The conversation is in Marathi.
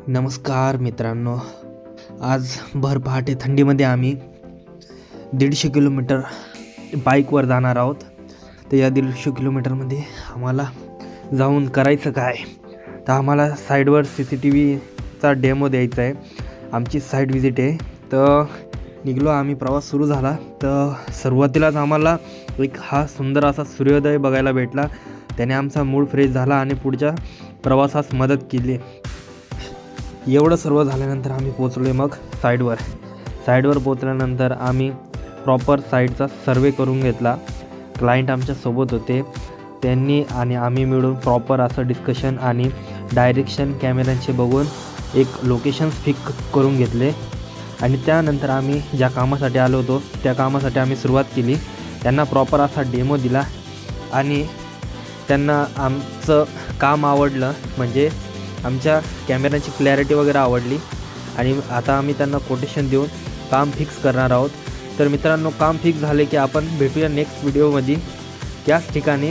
नमस्कार मित्रांनो, आज भर पहाटे थंडीमध्ये आम्ही 150 किलोमीटर बाईकवर जाणार आहोत. तर या 150 किलोमीटरमध्ये आम्हाला जाऊन करायचं काय, तर आम्हाला साईडवर CCTVचा डेमो द्यायचा आहे. आमची साईट विजिट आहे. तर निघलो आम्ही, प्रवास सुरू झाला. तर सुरुवातीलाच आम्हाला एक हा सुंदर असा सूर्योदय बघायला भेटला. त्याने आमचा मूड फ्रेश झाला आणि पुढच्या प्रवासास मदत केली. एवढं सर्व झाल्यानंतर आम्ही पोचलो मग साईडवर पोचल्यानंतर आम्ही प्रॉपर साईडचा सर्वे करून घेतला. क्लायंट आमच्यासोबत होते, त्यांनी आणि आम्ही मिळून प्रॉपर असं डिस्कशन आणि डायरेक्शन कॅमेऱ्यांचे बघून एक लोकेशन्स फिक्स करून घेतले. आणि त्यानंतर आम्ही ज्या कामासाठी आलो होतो त्या कामासाठी आम्ही सुरुवात केली. त्यांना प्रॉपर असा डेमो दिला आणि त्यांना आमचं काम आवडलं, म्हणजे आमच्या कॅमेऱ्याची क्लॅरिटी वगैरे आवडली. आणि आता आम्ही त्यांना कोटेशन देऊन काम फिक्स करणार आहोत. तर मित्रांनो, काम फिक्स झाले की आपण भेटूया नेक्स्ट व्हिडिओमध्ये त्याच ठिकाणी.